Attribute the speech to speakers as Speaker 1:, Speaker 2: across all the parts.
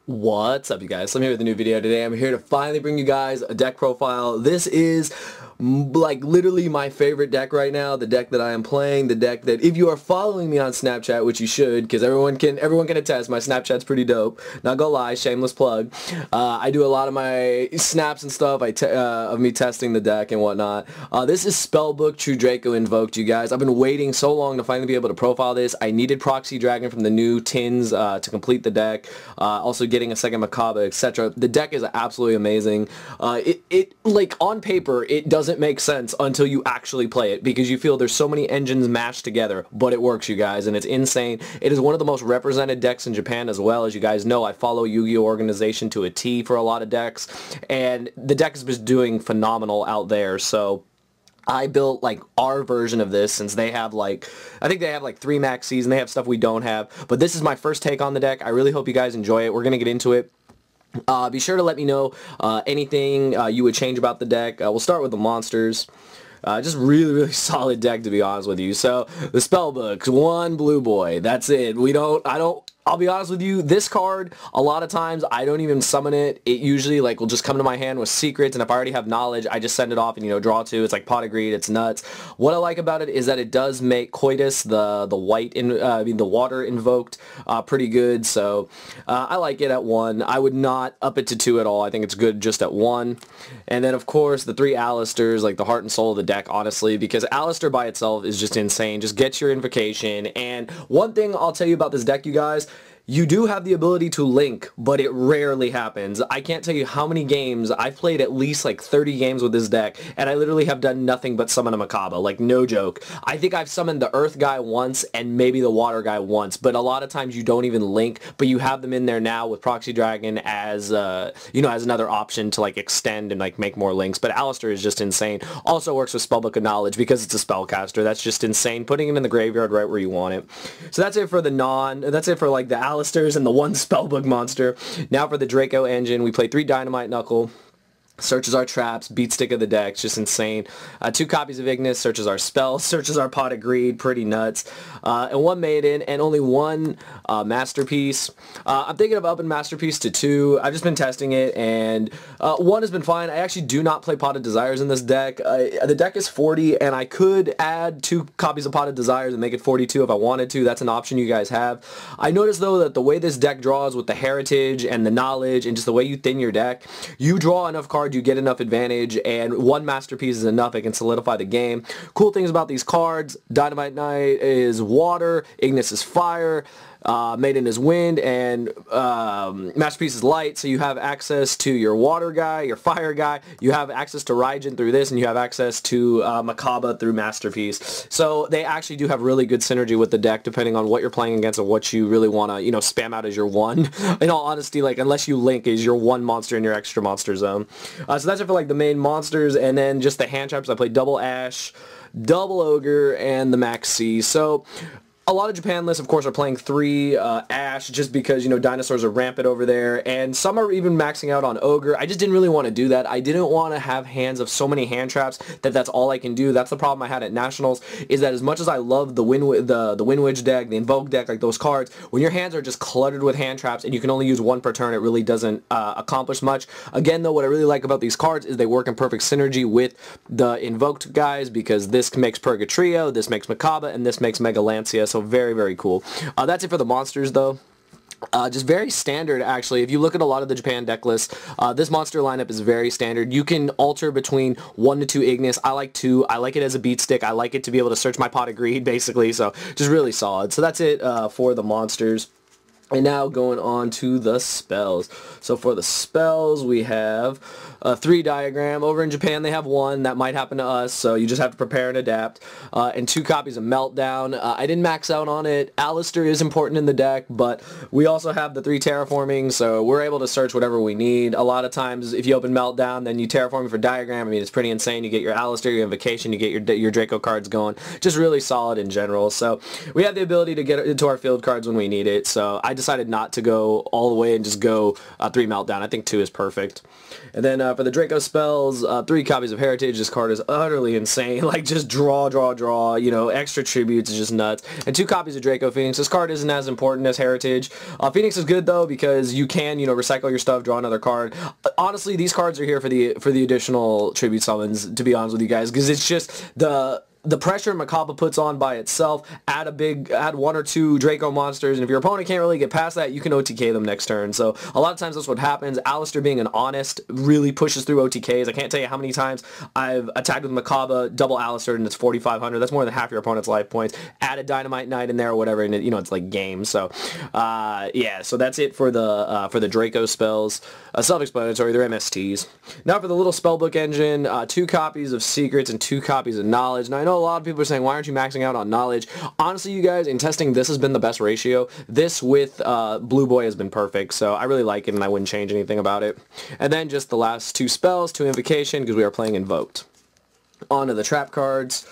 Speaker 1: What's up, you guys? So I'm here with a new video today. I'm here to finally bring you guys a deck profile. This is like literally my favorite deck right now, the deck that I am playing, the deck that if you are following me on Snapchat, which you should, because everyone can attest, my Snapchat's pretty dope. Not gonna lie, shameless plug. I do a lot of my snaps and stuff of me testing the deck and whatnot. This is Spellbook True Draco Invoked, you guys. I've been waiting so long to finally be able to profile this. I needed Proxy Dragon from the new tins to complete the deck. Also getting a second Macabre, etc. The deck is absolutely amazing. It like on paper, it doesn't make sense until you actually play it because you feel there's so many engines mashed together, but it works, you guys, and it's insane. It is one of the most represented decks in Japan as well. As you guys know, I follow Yugioh organization to a T for a lot of decks, and the deck is just doing phenomenal out there. So I built like our version of this since they have like, I think they have like 3 maxis and they have stuff we don't have, but this is my first take on the deck. I really hope you guys enjoy it. We're going to get into it. Be sure to let me know anything you would change about the deck. We'll start with the monsters. Just really solid deck, to be honest with you. So the Spellbook, 1 blue boy. That's it. I'll be honest with you, this card, a lot of times, I don't even summon it. It usually, like, will just come to my hand with secrets, and if I already have knowledge, I just send it off and, you know, draw 2. It's like Pot of Greed, it's nuts. What I like about it is that it does make Coitus, the water invoked, pretty good, so I like it at 1. I would not up it to 2 at all. I think it's good just at 1. And then, of course, the 3 Alistairs, like the heart and soul of the deck, honestly, because Alistair by itself is just insane. Just get your invocation, and one thing I'll tell you about this deck, you guys, you do have the ability to link, but it rarely happens. I can't tell you how many games, I've played at least like 30 games with this deck, and I literally have done nothing but summon a Macabre, like no joke. I think I've summoned the Earth guy once and maybe the Water guy once, but a lot of times you don't even link, but you have them in there now with Proxy Dragon as, you know, as another option to like extend and like make more links, but Alistair is just insane. Also works with Spellbook of Knowledge because it's a spellcaster. That's just insane. Putting him in the graveyard right where you want it. So that's it for that's it for like the Alistairs and the 1 Spellbook monster. Now for the Draco engine, we play 3 Dynamite Knuckle. Searches our traps, beat stick of the deck, just insane. 2 copies of Ignis, searches our spells, searches our Pot of Greed, pretty nuts. And 1 Maiden, and only 1 Masterpiece. I'm thinking of upping Masterpiece to 2. I've just been testing it, and 1 has been fine. I actually do not play Pot of Desires in this deck. The deck is 40, and I could add 2 copies of Pot of Desires and make it 42 if I wanted to. That's an option you guys have. I noticed, though, that the way this deck draws with the Heritage and the Knowledge and just the way you thin your deck, you draw enough cards, you get enough advantage, and 1 Masterpiece is enough. It can solidify the game. Cool things about these cards: Dynamite Knight is water, Ignis is fire, Maiden is wind, and Masterpiece is light, so you have access to your water guy, your fire guy, you have access to Raijin through this, and you have access to Macabre through Masterpiece. So they actually do have really good synergy with the deck depending on what you're playing against and what you really want to, you know, spam out as your 1. In all honesty, like, unless you link, is your 1 monster in your extra monster zone. So that's it for like the main monsters, and then just the hand traps. I played double Ash, double Ogre, and the Max C. So a lot of Japan lists, of course, are playing 3 Ash just because, you know, dinosaurs are rampant over there, and some are even maxing out on Ogre. I just didn't really want to do that. I didn't want to have hands of so many hand traps that's all I can do. That's the problem I had at Nationals, is that as much as I love the Windwitch deck, the Invoked deck, like those cards, when your hands are just cluttered with hand traps and you can only use 1 per turn, it really doesn't accomplish much. Again, though, what I really like about these cards is they work in perfect synergy with the Invoked guys, because this makes Purgatrio, this makes Macabre, and this makes Mega Lancia. So very cool. That's it for the monsters, though. Just very standard, actually. If you look at a lot of the Japan deck lists, this monster lineup is very standard. You can alter between 1 to 2 Ignis. I like 2. I like it as a beat stick. I like it to be able to search my Pot of Greed, basically. So just really solid. So that's it for the monsters. And now going on to the spells. So for the spells, we have a 3 diagram. Over in Japan, they have 1. That might happen to us, so you just have to prepare and adapt. And 2 copies of Meltdown. I didn't max out on it. Alistair is important in the deck, but we also have the 3 terraforming, so we're able to search whatever we need. A lot of times, if you open Meltdown, then you terraform for diagram. I mean, it's pretty insane. You get your Alistair, your Invocation, you get your Draco cards going. Just really solid in general. So we have the ability to get into our field cards when we need it, so I decided not to go all the way and just go 3 Meltdown. I think 2 is perfect. And then for the Draco spells, 3 copies of Heritage. This card is utterly insane. Like, just draw, you know, extra tributes is just nuts. And 2 copies of Draco Phoenix. This card isn't as important as Heritage. Phoenix is good though because you can, you know, recycle your stuff, draw another card. Honestly, these cards are here for the additional tribute summons, to be honest with you guys, because it's just the pressure Makaba puts on by itself. Add 1 or 2 Draco monsters, and if your opponent can't really get past that, you can OTK them next turn. So a lot of times that's what happens. Alistair, being an honest, really pushes through OTKs. I can't tell you how many times I've attacked with Makaba, double Alistair, and it's 4,500. That's more than half your opponent's life points. Add a Dynamite Knight in there or whatever, and you know, it's like game. So yeah, so that's it for the Draco spells. Self-explanatory, they're MSTs. Now for the little Spellbook engine, 2 copies of Secrets and 2 copies of Knowledge. Now I know a lot of people are saying, why aren't you maxing out on Knowledge? Honestly, you guys, in testing, this has been the best ratio. This with Blue Boy has been perfect, so I really like it and I wouldn't change anything about it. And then just the last 2 spells, 2 Invocation, because we are playing Invoked. On to the trap cards.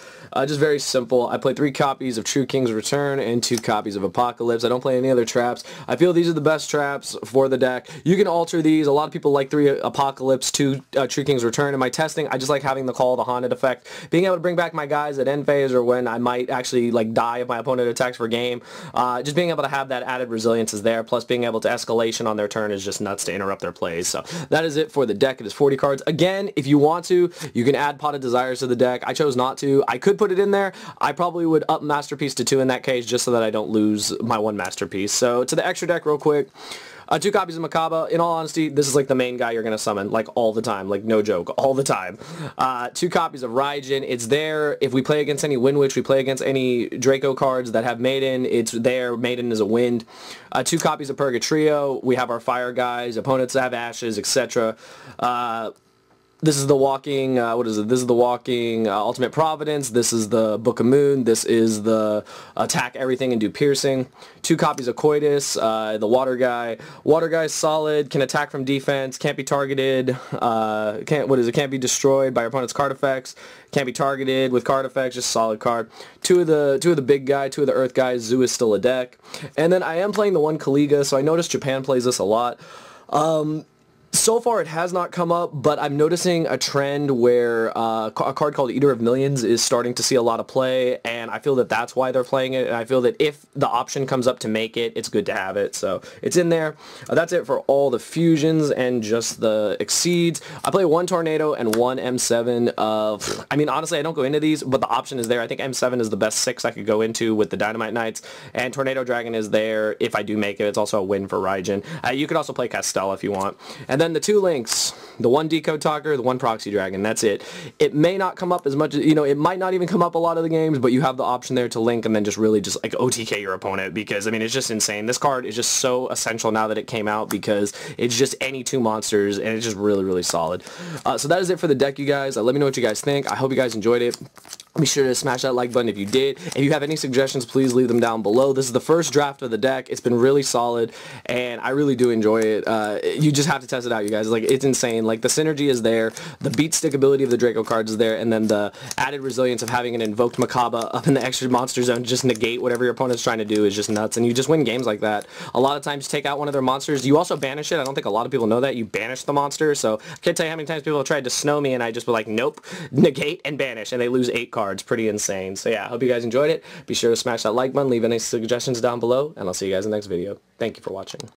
Speaker 1: Just very simple. I play 3 copies of True King's Return and 2 copies of Apocalypse. I don't play any other traps. I feel these are the best traps for the deck. You can alter these. A lot of people like 3 Apocalypse, 2 True King's Return. In my testing, I just like having the Call of the Haunted effect. Being able to bring back my guys at end phase or when I might actually like die if my opponent attacks for game. Just being able to have that added resilience is there. Plus being able to escalation on their turn is just nuts to interrupt their plays. So that is it for the deck. It is 40 cards. Again, if you want to, you can add Pot of Desires to the deck. I chose not to. I could put it in there. I probably would up Masterpiece to 2 in that case just so that I don't lose my 1 Masterpiece. So to the extra deck real quick. 2 copies of Makaba. In all honesty, this is like the main guy you're going to summon, like all the time, like no joke, all the time. 2 copies of Raijin. It's there. If we play against any Wind Witch, we play against any Draco cards that have Maiden, it's there. Maiden is a wind. 2 copies of Purgatrio. We have our fire guys. Opponents have ashes, etc. This is the walking, what is it? This is the walking Ultimate Providence. This is the Book of Moon. This is the attack everything and do piercing. 2 copies of Coitus, the water guy. Water guy's solid, can attack from defense, can't be targeted, can't be destroyed by your opponent's card effects, can't be targeted with card effects, just solid card. 2 of the big guy, 2 of the earth guys. Zoo is still a deck. And then I am playing the 1 Kaliga, so I noticed Japan plays this a lot. So far it has not come up, but I'm noticing a trend where a card called Eater of Millions is starting to see a lot of play, and I feel that that's why they're playing it, and I feel that if the option comes up to make it, it's good to have it, so it's in there. That's it for all the fusions and just the exceeds. I play 1 Tornado and 1 M7. I mean, honestly, I don't go into these, but the option is there. I think M7 is the best 6 I could go into with the Dynamite Knights, and Tornado Dragon is there if I do make it. It's also a win for Raijin. You could also play Castell if you want. And then the 2 links, the 1 Decode Talker, the 1 Proxy Dragon, that's it. It may not come up as much as, you know, it might not even come up a lot of the games, but you have the option there to link and then just really just like OTK your opponent because, I mean, it's just insane. This card is just so essential now that it came out because it's just any 2 monsters and it's just really, really solid. So that is it for the deck, you guys. Let me know what you guys think. I hope you guys enjoyed it. Be sure to smash that like button if you did. If you have any suggestions, please leave them down below. This is the first draft of the deck. It's been really solid, and I really do enjoy it. You just have to test it out, you guys. Like, it's insane. Like, the synergy is there. The beat stick ability of the Draco cards is there, and then the added resilience of having an Invoked Makaba up in the extra monster zone to just negate whatever your opponent's trying to do is just nuts, and you just win games like that. A lot of times, take out one of their monsters. You also banish it. I don't think a lot of people know that. You banish the monster, so I can't tell you how many times people have tried to snow me, and I just be like, nope, negate and banish, and they lose 8 cards. Pretty insane. So yeah, I hope you guys enjoyed it. Be sure to smash that like button, leave any suggestions down below, and I'll see you guys in the next video. Thank you for watching.